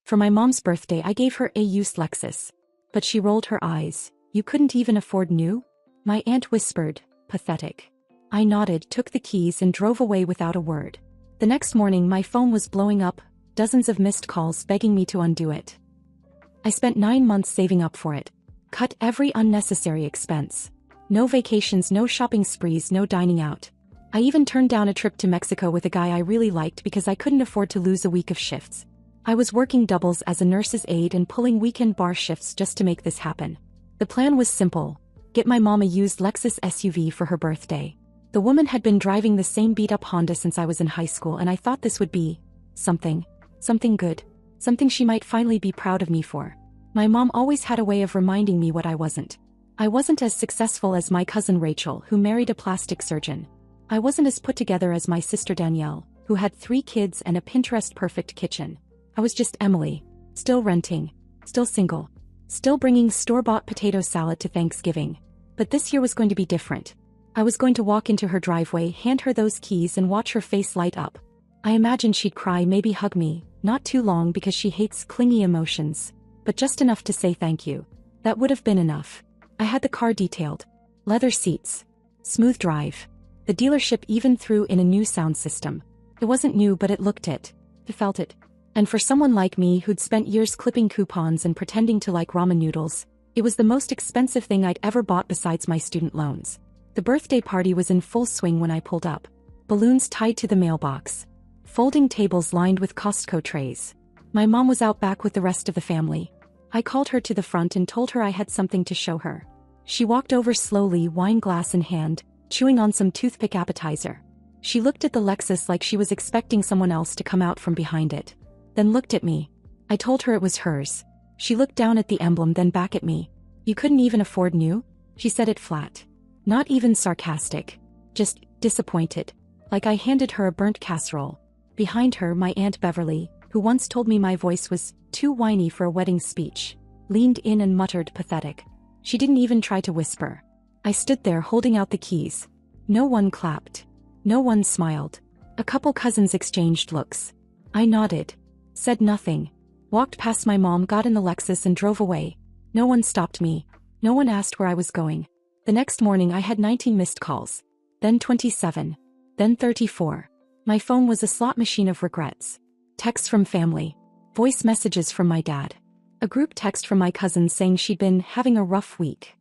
For my mom's birthday I gave her a used Lexus. But she rolled her eyes. You couldn't even afford new? My aunt whispered, pathetic. I nodded, took the keys and drove away without a word. The next morning my phone was blowing up, dozens of missed calls begging me to undo it. I spent 9 months saving up for it. Cut every unnecessary expense. No vacations, no shopping sprees, no dining out. I even turned down a trip to Mexico with a guy I really liked because I couldn't afford to lose a week of shifts. I was working doubles as a nurse's aide and pulling weekend bar shifts just to make this happen. The plan was simple. Get my mom a used Lexus SUV for her birthday. The woman had been driving the same beat-up Honda since I was in high school, and I thought this would be something good. Something she might finally be proud of me for. My mom always had a way of reminding me what I wasn't. I wasn't as successful as my cousin Rachel, who married a plastic surgeon. I wasn't as put together as my sister Danielle, who had 3 kids and a Pinterest-perfect kitchen. I was just Emily, still renting, still single, still bringing store-bought potato salad to Thanksgiving. But this year was going to be different. I was going to walk into her driveway, hand her those keys and watch her face light up. I imagined she'd cry, maybe hug me, not too long because she hates clingy emotions, but just enough to say thank you. That would have been enough. I had the car detailed. Leather seats. Smooth drive. The dealership even threw in a new sound system. It wasn't new, but it looked it. It felt it. And for someone like me who'd spent years clipping coupons and pretending to like ramen noodles, it was the most expensive thing I'd ever bought besides my student loans. The birthday party was in full swing when I pulled up. Balloons tied to the mailbox. Folding tables lined with Costco trays. My mom was out back with the rest of the family. I called her to the front and told her I had something to show her. She walked over slowly, wine glass in hand, chewing on some toothpick appetizer. She looked at the Lexus like she was expecting someone else to come out from behind it. Then looked at me. I told her it was hers. She looked down at the emblem, then back at me. You couldn't even afford new? She said it flat. Not even sarcastic. Just disappointed. Like I handed her a burnt casserole. Behind her, my Aunt Beverly, who once told me my voice was too whiny for a wedding speech, leaned in and muttered, pathetic. She didn't even try to whisper. I stood there holding out the keys. No one clapped. No one smiled. A couple cousins exchanged looks. I nodded. Said nothing. Walked past my mom, got in the Lexus and drove away. No one stopped me. No one asked where I was going. The next morning I had 19 missed calls. Then 27. Then 34. My phone was a slot machine of regrets. Texts from family. Voice messages from my dad. A group text from my cousin saying she'd been having a rough week.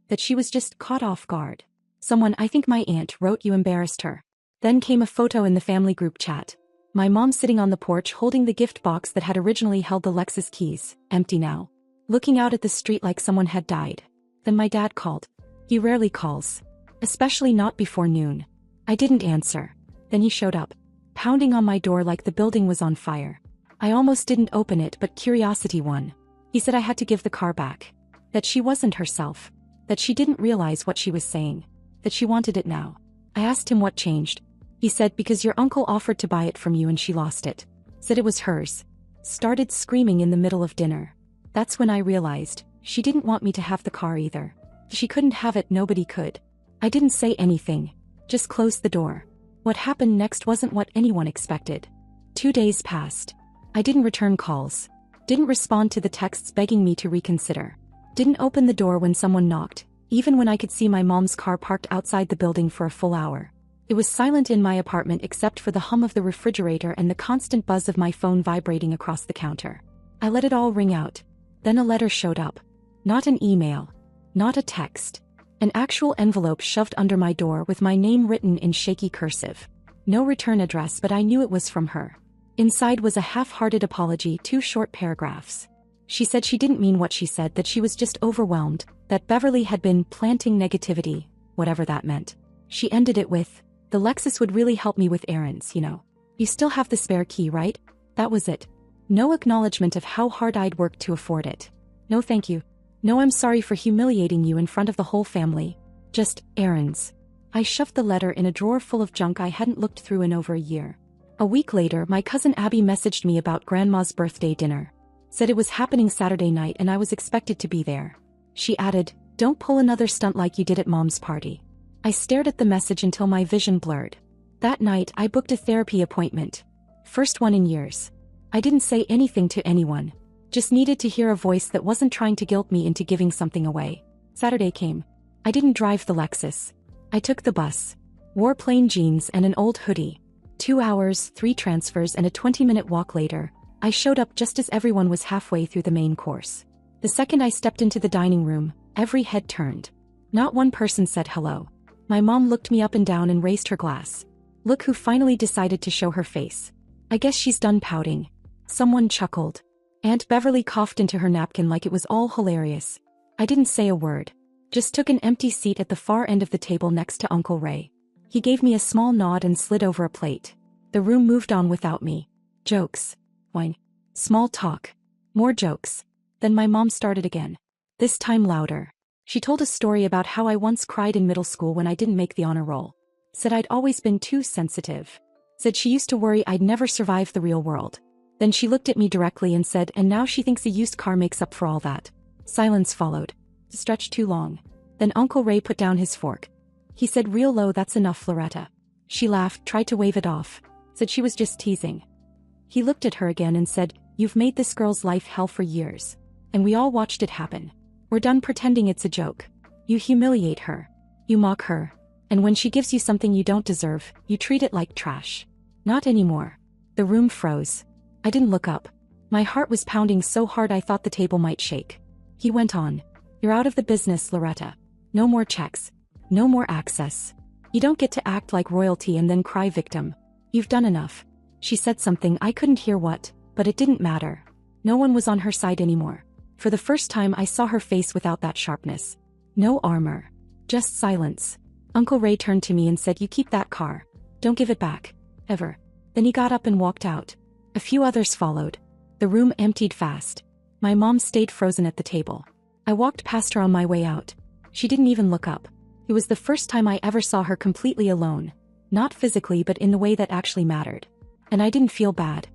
That she was just caught off guard. Someone, I think my aunt, wrote you embarrassed her. Then came a photo in the family group chat. My mom sitting on the porch holding the gift box that had originally held the Lexus keys, empty now. Looking out at the street like someone had died. Then my dad called. He rarely calls. Especially not before noon. I didn't answer. Then he showed up. Pounding on my door like the building was on fire. I almost didn't open it, but curiosity won. He said I had to give the car back. That she wasn't herself. That she didn't realize what she was saying. That she wanted it now. I asked him what changed. He said because your uncle offered to buy it from you and she lost it. Said it was hers. Started screaming in the middle of dinner. That's when I realized she didn't want me to have the car either. If she couldn't have it, nobody could. I didn't say anything. Just closed the door. What happened next wasn't what anyone expected. 2 days passed. I didn't return calls. Didn't respond to the texts begging me to reconsider. Didn't open the door when someone knocked, even when I could see my mom's car parked outside the building for a full hour. It was silent in my apartment except for the hum of the refrigerator and the constant buzz of my phone vibrating across the counter. I let it all ring out. Then a letter showed up. Not an email. Not a text. An actual envelope shoved under my door with my name written in shaky cursive. No return address, but I knew it was from her. Inside was a half-hearted apology, 2 short paragraphs. She said she didn't mean what she said, that she was just overwhelmed, that Beverly had been planting negativity, whatever that meant. She ended it with, the Lexus would really help me with errands, you know. You still have the spare key, right? That was it. No acknowledgement of how hard I'd worked to afford it. No thank you. No, I'm sorry for humiliating you in front of the whole family. Just errands. I shoved the letter in a drawer full of junk I hadn't looked through in over a year. A week later, my cousin Abby messaged me about Grandma's birthday dinner. Said it was happening Saturday night and I was expected to be there. She added, don't pull another stunt like you did at Mom's party. I stared at the message until my vision blurred. That night, I booked a therapy appointment. First one in years. I didn't say anything to anyone. Just needed to hear a voice that wasn't trying to guilt me into giving something away. Saturday came. I didn't drive the Lexus. I took the bus. Wore plain jeans and an old hoodie. 2 hours, 3 transfers and a 20-minute walk later, I showed up just as everyone was halfway through the main course. The second I stepped into the dining room, every head turned. Not one person said hello. My mom looked me up and down and raised her glass. Look who finally decided to show her face. I guess she's done pouting. Someone chuckled. Aunt Beverly coughed into her napkin like it was all hilarious. I didn't say a word. Just took an empty seat at the far end of the table next to Uncle Ray. He gave me a small nod and slid over a plate. The room moved on without me. Jokes. Wine. Small talk. More jokes. Then my mom started again. This time louder. She told a story about how I once cried in middle school when I didn't make the honor roll. Said I'd always been too sensitive. Said she used to worry I'd never survive the real world. Then she looked at me directly and said, and now she thinks a used car makes up for all that. Silence followed. Stretched too long. Then Uncle Ray put down his fork. He said real low, "That's enough, Loretta." She laughed, tried to wave it off. Said she was just teasing. He looked at her again and said, "You've made this girl's life hell for years. And we all watched it happen. We're done pretending it's a joke. You humiliate her. You mock her. And when she gives you something you don't deserve, you treat it like trash. Not anymore." The room froze. I didn't look up. My heart was pounding so hard I thought the table might shake. He went on. "You're out of the business, Loretta. No more checks. No more access. You don't get to act like royalty and then cry victim. You've done enough." She said something, I couldn't hear what, but it didn't matter. No one was on her side anymore. For the first time I saw her face without that sharpness. No armor. Just silence. Uncle Ray turned to me and said, "You keep that car. Don't give it back. Ever." Then he got up and walked out. A few others followed. The room emptied fast. My mom stayed frozen at the table. I walked past her on my way out. She didn't even look up. It was the first time I ever saw her completely alone. Not physically but in the way that actually mattered. And I didn't feel bad.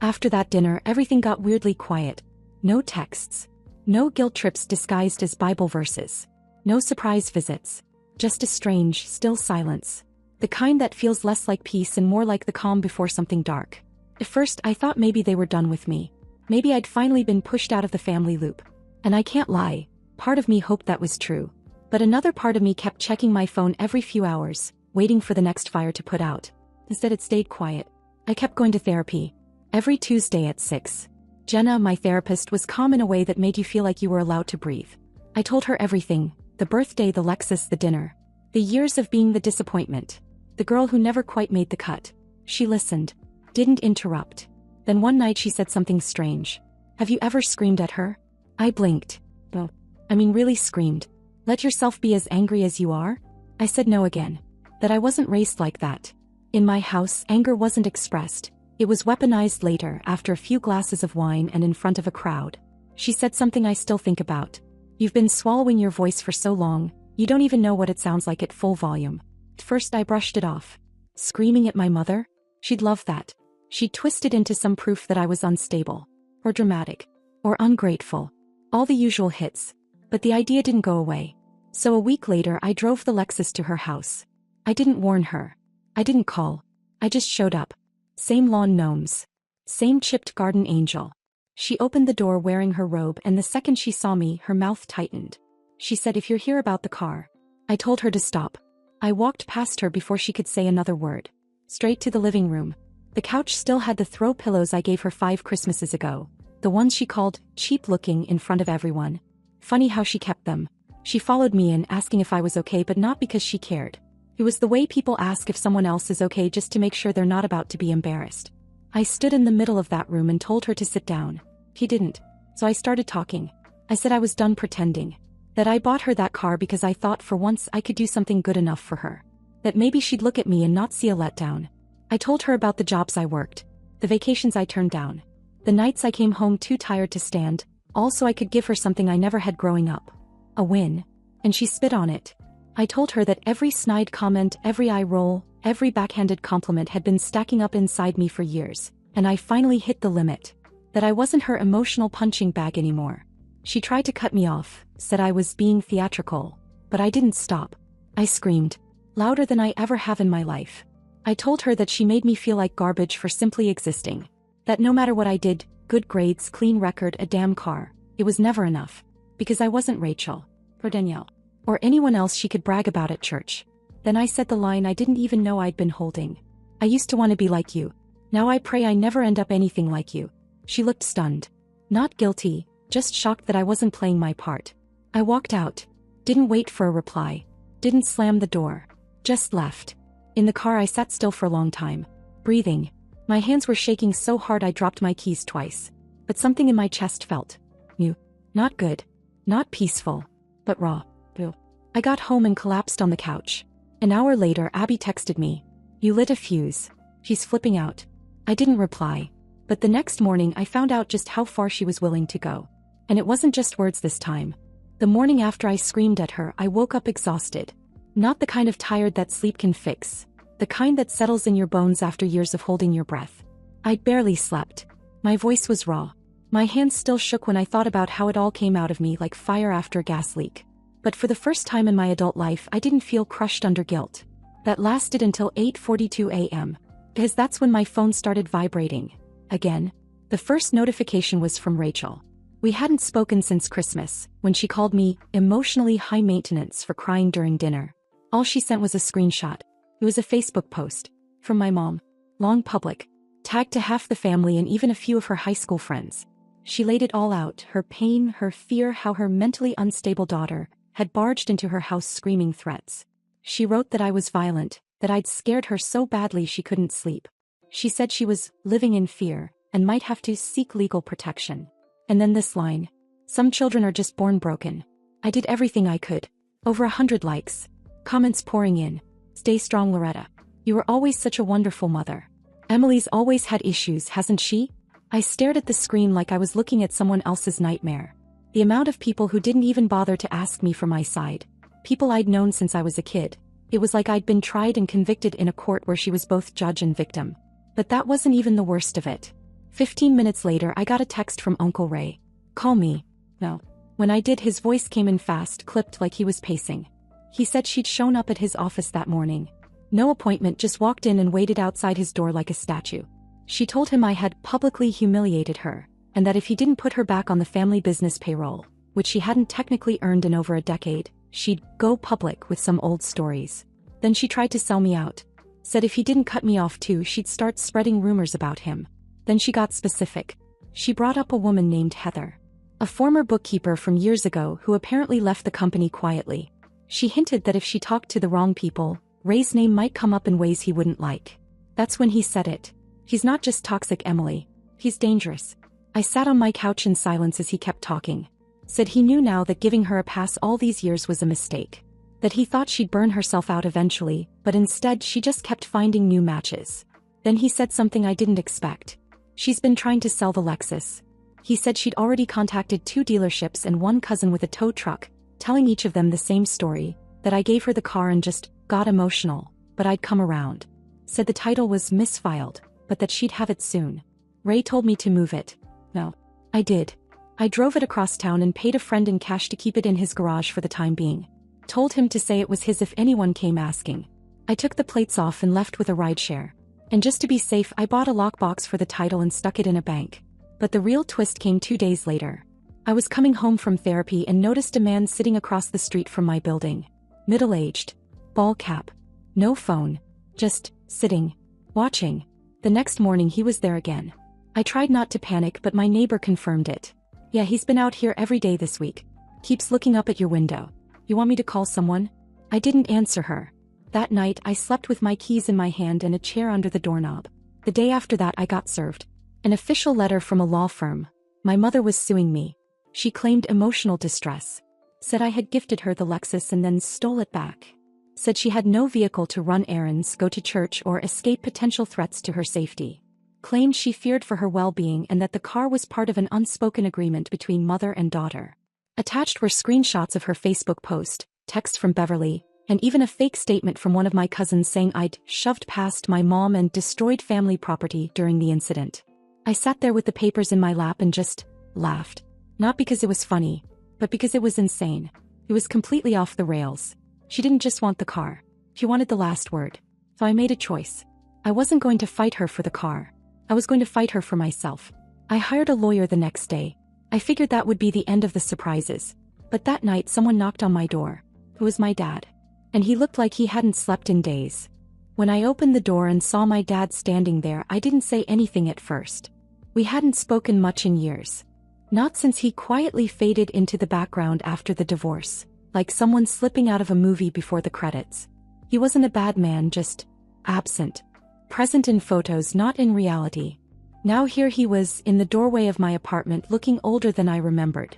After that dinner everything got weirdly quiet. No texts. No guilt trips disguised as Bible verses. No surprise visits. Just a strange, still silence. The kind that feels less like peace and more like the calm before something dark. At first I thought maybe they were done with me. Maybe I'd finally been pushed out of the family loop. And I can't lie, part of me hoped that was true. But another part of me kept checking my phone every few hours, waiting for the next fire to put out. Instead it stayed quiet. I kept going to therapy. Every Tuesday at 6. Jenna, my therapist, was calm in a way that made you feel like you were allowed to breathe. I told her everything. The birthday, the Lexus, the dinner. The years of being the disappointment. The girl who never quite made the cut. She listened. Didn't interrupt. Then one night she said something strange. "Have you ever screamed at her?" I blinked. "Oh. I mean really screamed. Let yourself be as angry as you are?" I said no again. That I wasn't raised like that. In my house, anger wasn't expressed. It was weaponized later, after a few glasses of wine and in front of a crowd. She said something I still think about. "You've been swallowing your voice for so long, you don't even know what it sounds like at full volume." At first I brushed it off. Screaming at my mother? She'd love that. She'd twist it into some proof that I was unstable. Or dramatic. Or ungrateful. All the usual hits. But the idea didn't go away. So a week later I drove the Lexus to her house. I didn't warn her. I didn't call. I just showed up. Same lawn gnomes. Same chipped garden angel. She opened the door wearing her robe and the second she saw me, her mouth tightened. She said, "If you're here about the car." I told her to stop. I walked past her before she could say another word. Straight to the living room. The couch still had the throw pillows I gave her 5 Christmases ago. The ones she called cheap-looking in front of everyone. Funny how she kept them. She followed me in, asking if I was okay, but not because she cared. It was the way people ask if someone else is okay just to make sure they're not about to be embarrassed. I stood in the middle of that room and told her to sit down. He didn't. So I started talking. I said I was done pretending. That I bought her that car because I thought for once I could do something good enough for her. That maybe she'd look at me and not see a letdown. I told her about the jobs I worked. The vacations I turned down. The nights I came home too tired to stand, all so I could give her something I never had growing up. A win. And she spit on it. I told her that every snide comment, every eye roll, every backhanded compliment had been stacking up inside me for years, and I finally hit the limit. That I wasn't her emotional punching bag anymore. She tried to cut me off, said I was being theatrical, but I didn't stop. I screamed, louder than I ever have in my life. I told her that she made me feel like garbage for simply existing. That no matter what I did, good grades, clean record, a damn car, it was never enough. Because I wasn't Rachel, or Danielle, or anyone else she could brag about at church. Then I said the line I didn't even know I'd been holding. I used to want to be like you. Now I pray I never end up anything like you. She looked stunned. Not guilty, just shocked that I wasn't playing my part. I walked out. Didn't wait for a reply. Didn't slam the door. Just left. In the car I sat still for a long time. Breathing. My hands were shaking so hard I dropped my keys twice. But something in my chest felt new. Not good. Not peaceful. But raw. Ew. I got home and collapsed on the couch. An hour later Abby texted me. You lit a fuse. She's flipping out. I didn't reply. But the next morning I found out just how far she was willing to go. And it wasn't just words this time. The morning after I screamed at her, I woke up exhausted. Not the kind of tired that sleep can fix. The kind that settles in your bones after years of holding your breath. I'd barely slept. My voice was raw. My hands still shook when I thought about how it all came out of me like fire after a gas leak. But for the first time in my adult life I didn't feel crushed under guilt. That lasted until 8:42 a.m. Because that's when my phone started vibrating. Again. The first notification was from Rachel. We hadn't spoken since Christmas, when she called me emotionally high maintenance for crying during dinner. All she sent was a screenshot. It was a Facebook post. From my mom. Long public. Tagged to half the family and even a few of her high school friends. She laid it all out, her pain, her fear, how her mentally unstable daughter had barged into her house screaming threats. She wrote that I was violent, that I'd scared her so badly she couldn't sleep. She said she was living in fear and might have to seek legal protection. And then this line. Some children are just born broken. I did everything I could. Over 100 likes. Comments pouring in. Stay strong, Loretta. You were always such a wonderful mother. Emily's always had issues, hasn't she? I stared at the screen like I was looking at someone else's nightmare. The amount of people who didn't even bother to ask me for my side. People I'd known since I was a kid. It was like I'd been tried and convicted in a court where she was both judge and victim. But that wasn't even the worst of it. 15 minutes later I got a text from Uncle Ray. Call me. No. When I did his voice came in fast, clipped like he was pacing. He said she'd shown up at his office that morning. No appointment, just walked in and waited outside his door like a statue. She told him I had publicly humiliated her, and that if he didn't put her back on the family business payroll, which she hadn't technically earned in over a decade, she'd go public with some old stories. Then she tried to sell me out. Said if he didn't cut me off too, she'd start spreading rumors about him. Then she got specific. She brought up a woman named Heather. A former bookkeeper from years ago who apparently left the company quietly. She hinted that if she talked to the wrong people, Ray's name might come up in ways he wouldn't like. That's when he said it. He's not just toxic, Emily. He's dangerous. I sat on my couch in silence as he kept talking. Said he knew now that giving her a pass all these years was a mistake. That he thought she'd burn herself out eventually, but instead she just kept finding new matches. Then he said something I didn't expect. She's been trying to sell the Lexus. He said she'd already contacted 2 dealerships and one cousin with a tow truck, telling each of them the same story, that I gave her the car and just got emotional, but I'd come around. Said the title was misfiled, but that she'd have it soon. Ray told me to move it. No. I did. I drove it across town and paid a friend in cash to keep it in his garage for the time being. Told him to say it was his if anyone came asking. I took the plates off and left with a rideshare. And just to be safe I bought a lockbox for the title and stuck it in a bank. But the real twist came 2 days later. I was coming home from therapy and noticed a man sitting across the street from my building. Middle-aged. Ball cap. No phone. Just sitting. Watching. The next morning he was there again. I tried not to panic but my neighbor confirmed it. Yeah, he's been out here every day this week. Keeps looking up at your window. You want me to call someone? I didn't answer her. That night I slept with my keys in my hand and a chair under the doorknob. The day after that I got served an official letter from a law firm. My mother was suing me. She claimed emotional distress. Said I had gifted her the Lexus and then stole it back. Said she had no vehicle to run errands, go to church, or escape potential threats to her safety. Claimed she feared for her well-being and that the car was part of an unspoken agreement between mother and daughter. Attached were screenshots of her Facebook post, text from Beverly, and even a fake statement from one of my cousins saying I'd shoved past my mom and destroyed family property during the incident. I sat there with the papers in my lap and just laughed. Not because it was funny, but because it was insane. It was completely off the rails. She didn't just want the car. She wanted the last word. So I made a choice. I wasn't going to fight her for the car. I was going to fight her for myself. I hired a lawyer the next day. I figured that would be the end of the surprises. But that night someone knocked on my door. It was my dad. And he looked like he hadn't slept in days. When I opened the door and saw my dad standing there, I didn't say anything at first. We hadn't spoken much in years. Not since he quietly faded into the background after the divorce, like someone slipping out of a movie before the credits. He wasn't a bad man, just absent. Present in photos, not in reality. Now here he was, in the doorway of my apartment, looking older than I remembered.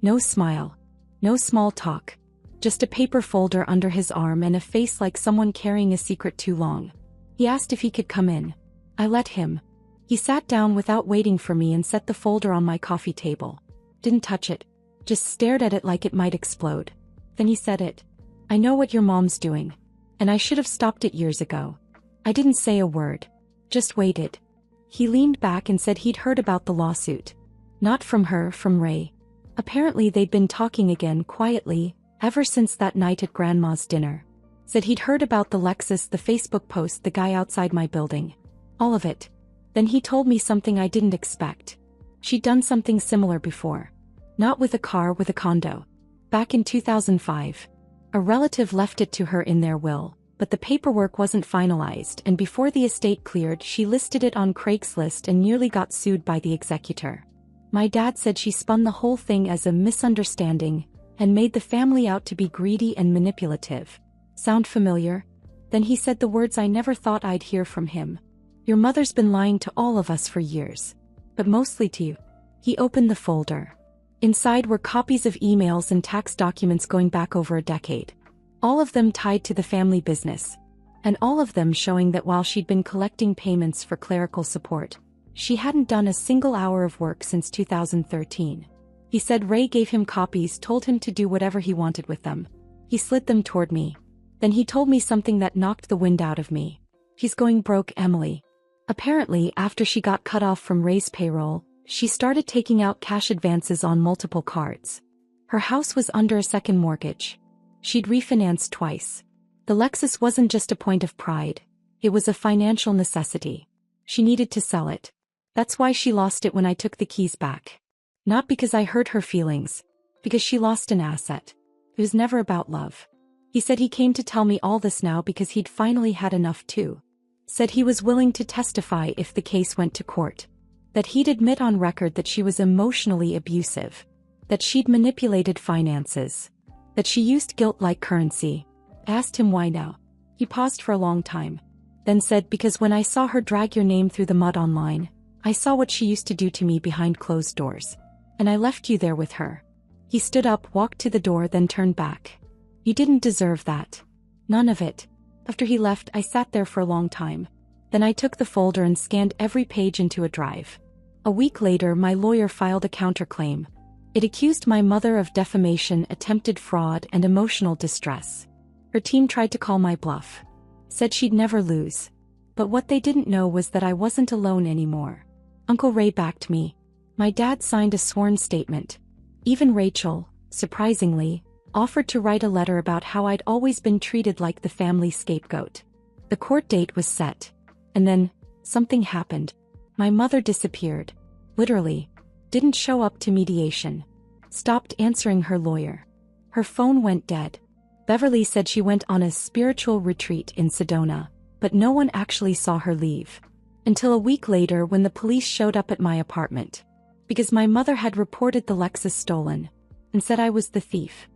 No smile. No small talk. Just a paper folder under his arm and a face like someone carrying a secret too long. He asked if he could come in. I let him. He sat down without waiting for me and set the folder on my coffee table. Didn't touch it. Just stared at it like it might explode. Then he said it. I know what your mom's doing. And I should have stopped it years ago. I didn't say a word. Just waited. He leaned back and said he'd heard about the lawsuit. Not from her, from Ray. Apparently they'd been talking again quietly, ever since that night at Grandma's dinner. Said he'd heard about the Lexus, the Facebook post, the guy outside my building. All of it. Then he told me something I didn't expect. She'd done something similar before. Not with a car, with a condo. Back in 2005. A relative left it to her in their will, but the paperwork wasn't finalized, and before the estate cleared she listed it on Craigslist and nearly got sued by the executor. My dad said she spun the whole thing as a misunderstanding and made the family out to be greedy and manipulative. Sound familiar? Then he said the words I never thought I'd hear from him. Your mother's been lying to all of us for years. But mostly to you. He opened the folder. Inside were copies of emails and tax documents going back over a decade. All of them tied to the family business. And all of them showing that while she'd been collecting payments for clerical support, she hadn't done a single hour of work since 2013. He said Ray gave him copies, told him to do whatever he wanted with them. He slid them toward me. Then he told me something that knocked the wind out of me. He's going broke, Emily. Apparently, after she got cut off from Ray's payroll, she started taking out cash advances on multiple cards. Her house was under a second mortgage. She'd refinanced twice. The Lexus wasn't just a point of pride. It was a financial necessity. She needed to sell it. That's why she lost it when I took the keys back. Not because I hurt her feelings. Because she lost an asset. It was never about love. He said he came to tell me all this now because he'd finally had enough too. Said he was willing to testify if the case went to court. That he'd admit on record that she was emotionally abusive. That she'd manipulated finances. That she used guilt like currency. Asked him why now. He paused for a long time. Then said, because when I saw her drag your name through the mud online, I saw what she used to do to me behind closed doors. And I left you there with her. He stood up, walked to the door, then turned back. You didn't deserve that. None of it. After he left, I sat there for a long time. Then I took the folder and scanned every page into a drive. A week later, my lawyer filed a counterclaim. It accused my mother of defamation, attempted fraud, and emotional distress. Her team tried to call my bluff. Said she'd never lose. But what they didn't know was that I wasn't alone anymore. Uncle Ray backed me. My dad signed a sworn statement. Even Rachel, surprisingly, offered to write a letter about how I'd always been treated like the family scapegoat. The court date was set. And then, something happened. My mother disappeared. Literally. Didn't show up to mediation. Stopped answering her lawyer. Her phone went dead. Beverly said she went on a spiritual retreat in Sedona, but no one actually saw her leave. Until a week later when the police showed up at my apartment. Because my mother had reported the Lexus stolen. And said I was the thief.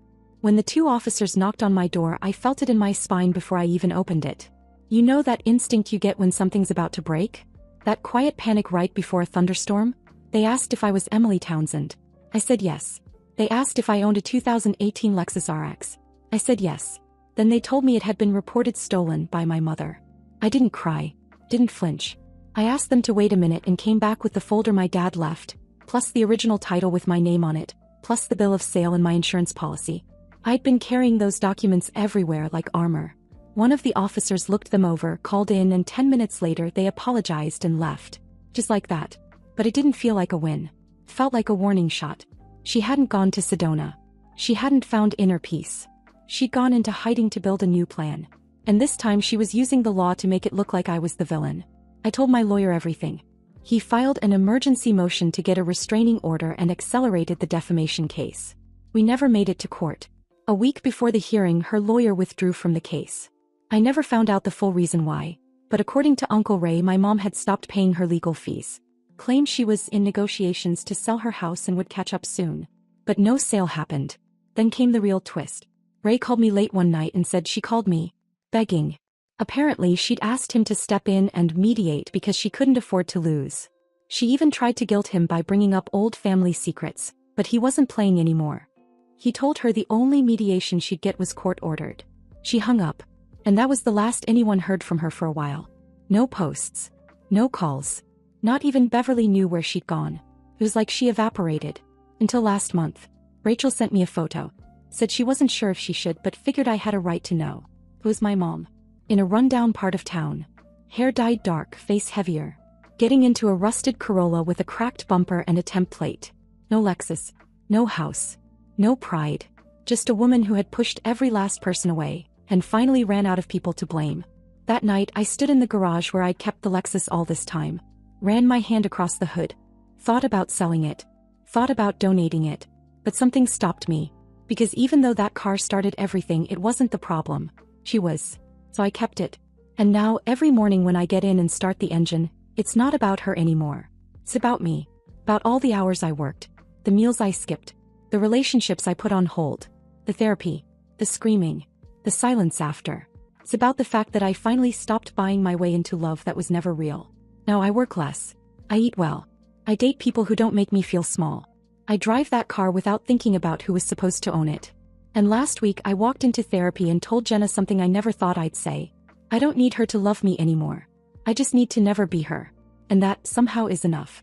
When the two officers knocked on my door, I felt it in my spine before I even opened it. You know that instinct you get when something's about to break? That quiet panic right before a thunderstorm? They asked if I was Emily Townsend. I said yes. They asked if I owned a 2018 Lexus RX. I said yes. Then they told me it had been reported stolen by my mother. I didn't cry. Didn't flinch. I asked them to wait a minute and came back with the folder my dad left, plus the original title with my name on it, plus the bill of sale and my insurance policy. I'd been carrying those documents everywhere like armor. One of the officers looked them over, called in, and 10 minutes later they apologized and left. Just like that. But it didn't feel like a win. It felt like a warning shot. She hadn't gone to Sedona. She hadn't found inner peace. She'd gone into hiding to build a new plan. And this time she was using the law to make it look like I was the villain. I told my lawyer everything. He filed an emergency motion to get a restraining order and accelerated the defamation case. We never made it to court. A week before the hearing, her lawyer withdrew from the case. I never found out the full reason why, but according to Uncle Ray, my mom had stopped paying her legal fees. Claimed she was in negotiations to sell her house and would catch up soon. But no sale happened. Then came the real twist. Ray called me late one night and said she called me, begging. Apparently she'd asked him to step in and mediate because she couldn't afford to lose. She even tried to guilt him by bringing up old family secrets, but he wasn't playing anymore. He told her the only mediation she'd get was court-ordered. She hung up, and that was the last anyone heard from her for a while. No posts. No calls. Not even Beverly knew where she'd gone. It was like she evaporated. Until last month. Rachel sent me a photo. Said she wasn't sure if she should, but figured I had a right to know. It was my mom. In a rundown part of town. Hair dyed dark, face heavier. Getting into a rusted Corolla with a cracked bumper and a temp plate. No Lexus. No house. No pride. Just a woman who had pushed every last person away, and finally ran out of people to blame. That night I stood in the garage where I'd kept the Lexus all this time. Ran my hand across the hood. Thought about selling it. Thought about donating it. But something stopped me. Because even though that car started everything, it wasn't the problem. She was. So I kept it. And now every morning when I get in and start the engine, it's not about her anymore. It's about me. About all the hours I worked. The meals I skipped. The relationships I put on hold. The therapy. The screaming. The silence after. It's about the fact that I finally stopped buying my way into love that was never real. Now I work less. I eat well. I date people who don't make me feel small. I drive that car without thinking about who was supposed to own it. And last week I walked into therapy and told Jenna something I never thought I'd say. I don't need her to love me anymore. I just need to never be her. And that somehow is enough.